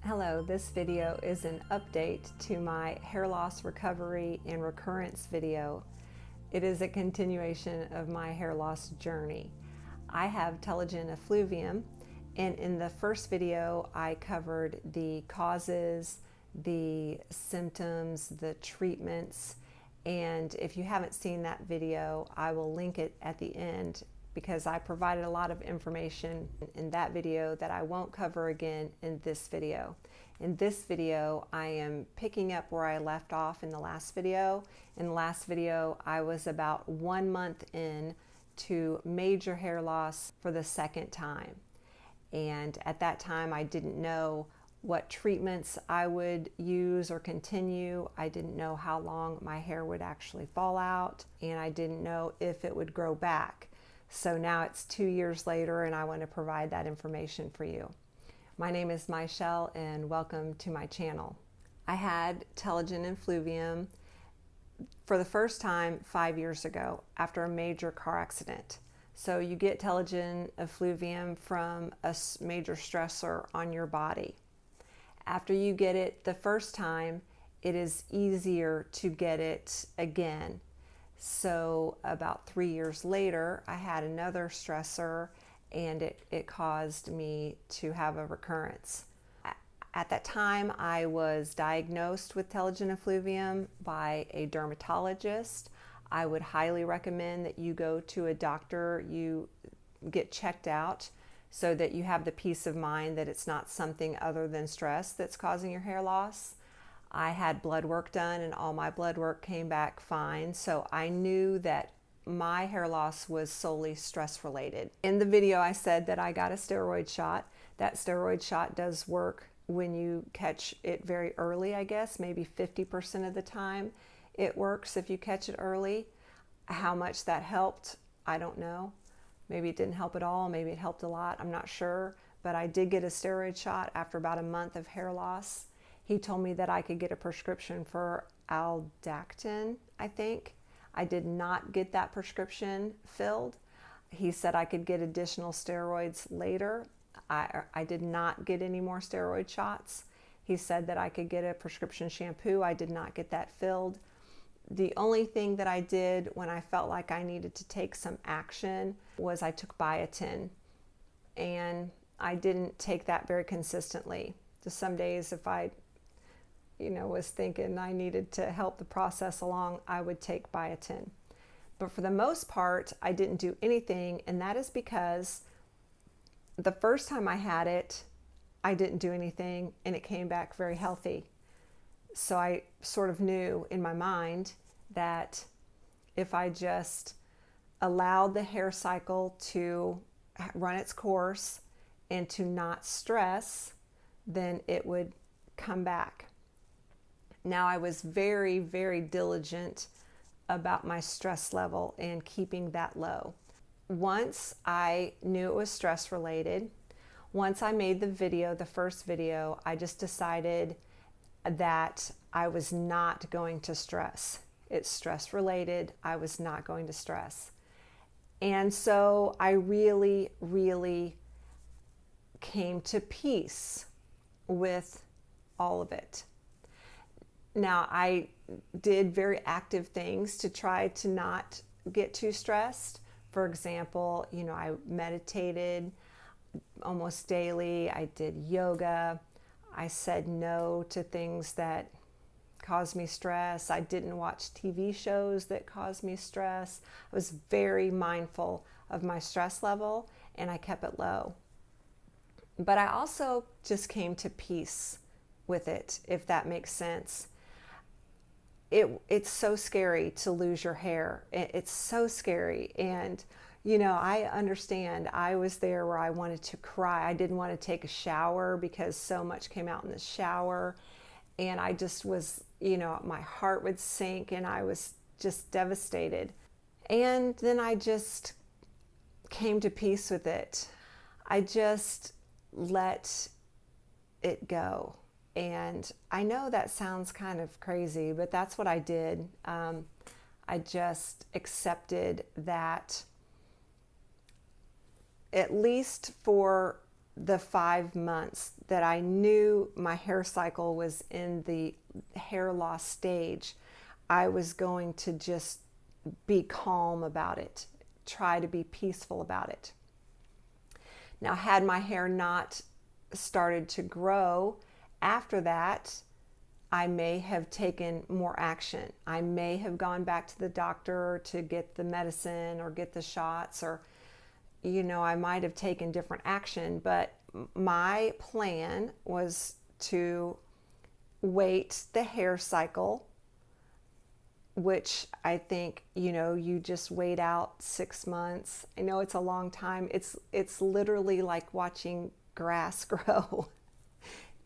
Hello, this video is an update to my hair loss recovery and recurrence video. It is a continuation of my hair loss journey. I have Telogen Effluvium, and in the first video I covered the causes, the symptoms, the treatments, and if you haven't seen that video, I will link it at the end because I provided a lot of information in that video that I won't cover again in this video. In this video, I am picking up where I left off in the last video. In the last video, I was about 1 month in to major hair loss for the second time. And at that time, I didn't know what treatments I would use or continue. I didn't know how long my hair would actually fall out, and I didn't know if it would grow back. So now it's 2 years later, and I want to provide that information for you. My name is Michelle, and welcome to my channel. I had Telogen Effluvium for the first time 5 years ago after a major car accident. So you get Telogen Effluvium from a major stressor on your body. After you get it the first time, it is easier to get it again. So about 3 years later, I had another stressor, and it caused me to have a recurrence. At that time, I was diagnosed with Telogen Effluvium by a dermatologist. I would highly recommend that you go to a doctor, you get checked out so that you have the peace of mind that it's not something other than stress that's causing your hair loss. I had blood work done, and all my blood work came back fine, so I knew that my hair loss was solely stress related. In the video, I said that I got a steroid shot. That steroid shot does work when you catch it very early, I guess, maybe 50% of the time it works if you catch it early. How much that helped, I don't know. Maybe it didn't help at all, maybe it helped a lot, I'm not sure, but I did get a steroid shot after about a month of hair loss. He told me that I could get a prescription for Biotin, I think. I did not get that prescription filled. He said I could get additional steroids later. I did not get any more steroid shots. He said that I could get a prescription shampoo. I did not get that filled. The only thing that I did when I felt like I needed to take some action was I took Biotin, and I didn't take that very consistently. Just some days if I was thinking I needed to help the process along, I would take Biotin. But for the most part, I didn't do anything, and that is because the first time I had it, I didn't do anything, and it came back very healthy. So I sort of knew in my mind that if I just allowed the hair cycle to run its course and to not stress, then it would come back. Now, I was very, very diligent about my stress level and keeping that low. Once I knew it was stress related, once I made the video, the first video, I just decided that I was not going to stress. It's stress related. I was not going to stress. And so I really, really came to peace with all of it. Now, I did very active things to try to not get too stressed. For example, I meditated almost daily. I did yoga. I said no to things that caused me stress. I didn't watch TV shows that caused me stress. I was very mindful of my stress level, and I kept it low. But I also just came to peace with it, if that makes sense. It's so scary to lose your hair. It's so scary. And, I understand. I was there where I wanted to cry. I didn't want to take a shower because so much came out in the shower. And I just was, my heart would sink, and I was just devastated. And then I just came to peace with it. I just let it go. And I know that sounds kind of crazy, but that's what I did. I just accepted that at least for the 5 months that I knew my hair cycle was in the hair loss stage, I was going to just be calm about it, try to be peaceful about it. Now, had my hair not started to grow after that, I may have taken more action. I may have gone back to the doctor to get the medicine or get the shots, or, I might have taken different action. But my plan was to wait the hair cycle, which I think, you just wait out 6 months. I know it's a long time. It's literally like watching grass grow.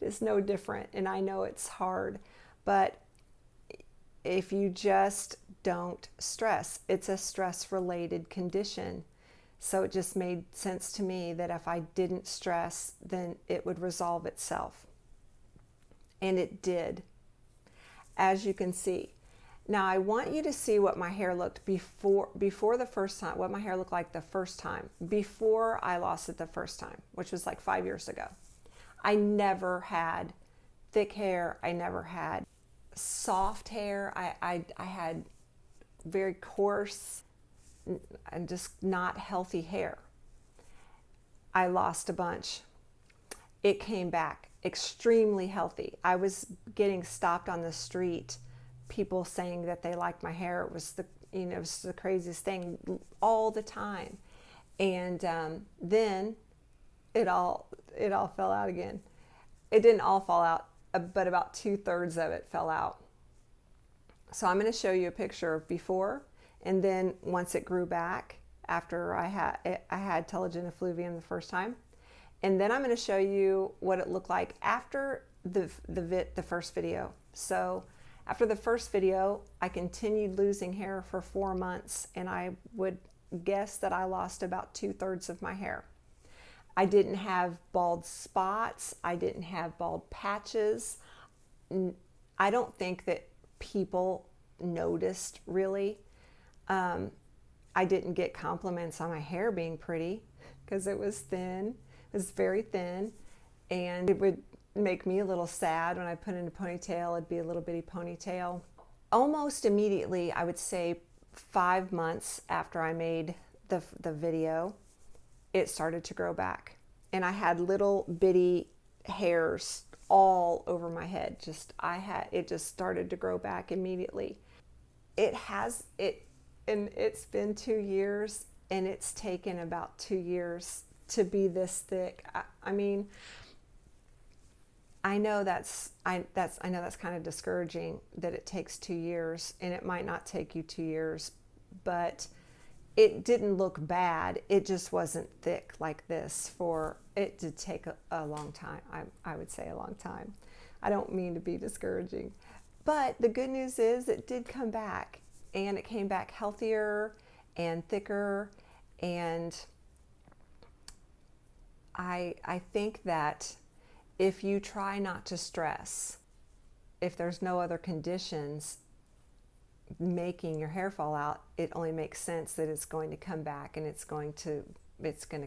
It's no different, and I know it's hard, but if you just don't stress, it's a stress-related condition. So it just made sense to me that if I didn't stress, then it would resolve itself. And it did, as you can see. Now I want you to see what my hair looked before the first time, what my hair looked like the first time, before I lost it the first time, which was like 5 years ago. I never had thick hair. I never had soft hair. I had very coarse and just not healthy hair. I lost a bunch. It came back extremely healthy. I was getting stopped on the street, people saying that they liked my hair. It was it was the craziest thing all the time. And then it all fell out again. It didn't all fall out, but about 2/3 of it fell out. So I'm going to show you a picture of before, and then once it grew back after I had Telogen Effluvium the first time, and then I'm going to show you what it looked like after the first video. So after the first video, I continued losing hair for 4 months, and I would guess that I lost about 2/3 of my hair. I didn't have bald spots. I didn't have bald patches. I don't think that people noticed really. I didn't get compliments on my hair being pretty because it was thin. It was very thin, and it would make me a little sad when I put in a ponytail. It'd be a little bitty ponytail. Almost immediately, I would say 5 months after I made the video, it started to grow back, and I had little bitty hairs all over my head. It just started to grow back immediately. And it's been 2 years, and it's taken about 2 years to be this thick. I mean, I know that's kind of discouraging that it takes 2 years, and it might not take you 2 years, but it didn't look bad. It just wasn't thick like this. For it to take a long time. I would say a long time. I don't mean to be discouraging, but the good news is it did come back, and it came back healthier and thicker. And I think that if you try not to stress, if there's no other conditions making your hair fall out, it only makes sense that it's going to come back, and it's going to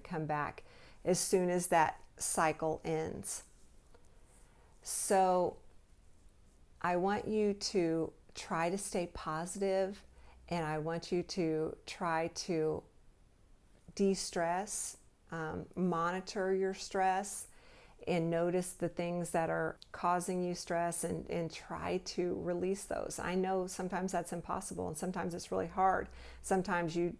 come back as soon as that cycle ends. So I want you to try to stay positive, and I want you to try to de-stress, monitor your stress, and notice the things that are causing you stress, and try to release those. I know sometimes that's impossible, and sometimes it's really hard. Sometimes you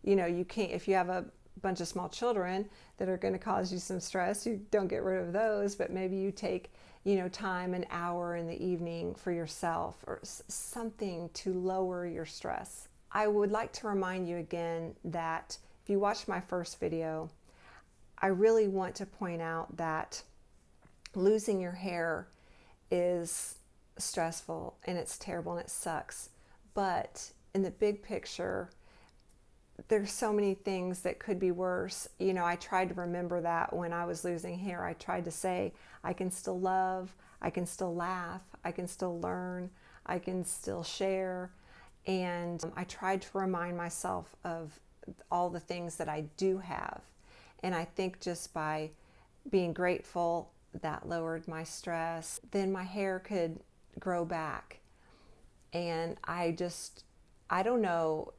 can't, if you have a bunch of small children that are going to cause you some stress, you don't get rid of those, but maybe you take time, an hour in the evening for yourself, or something to lower your stress. I would like to remind you again that if you watched my first video, I really want to point out that losing your hair is stressful, and it's terrible, and it sucks. But in the big picture, there's so many things that could be worse. I tried to remember that when I was losing hair. I tried to say, I can still love, I can still laugh, I can still learn, I can still share. And I tried to remind myself of all the things that I do have. And I think just by being grateful, that lowered my stress. Then my hair could grow back. And I don't know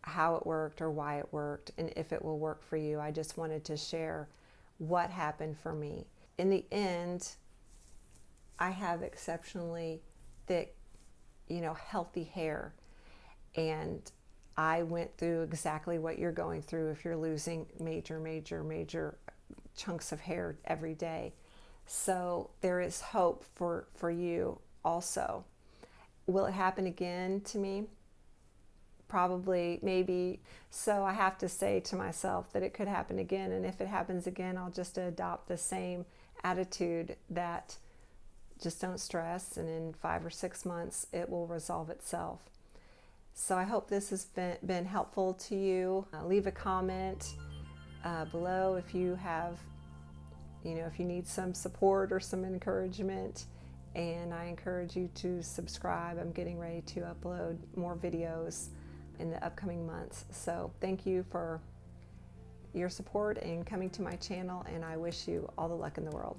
how it worked or why it worked and if it will work for you. I just wanted to share what happened for me. In the end, I have exceptionally thick, healthy hair. And I went through exactly what you're going through if you're losing major chunks of hair every day. So there is hope for you also. Will it happen again to me? Probably, maybe. So I have to say to myself that it could happen again. And if it happens again, I'll just adopt the same attitude that just don't stress. And in 5 or 6 months, it will resolve itself. So I hope this has been helpful to you. Leave a comment below if you have, if you need some support or some encouragement. And I encourage you to subscribe. I'm getting ready to upload more videos in the upcoming months. So thank you for your support and coming to my channel, and I wish you all the luck in the world.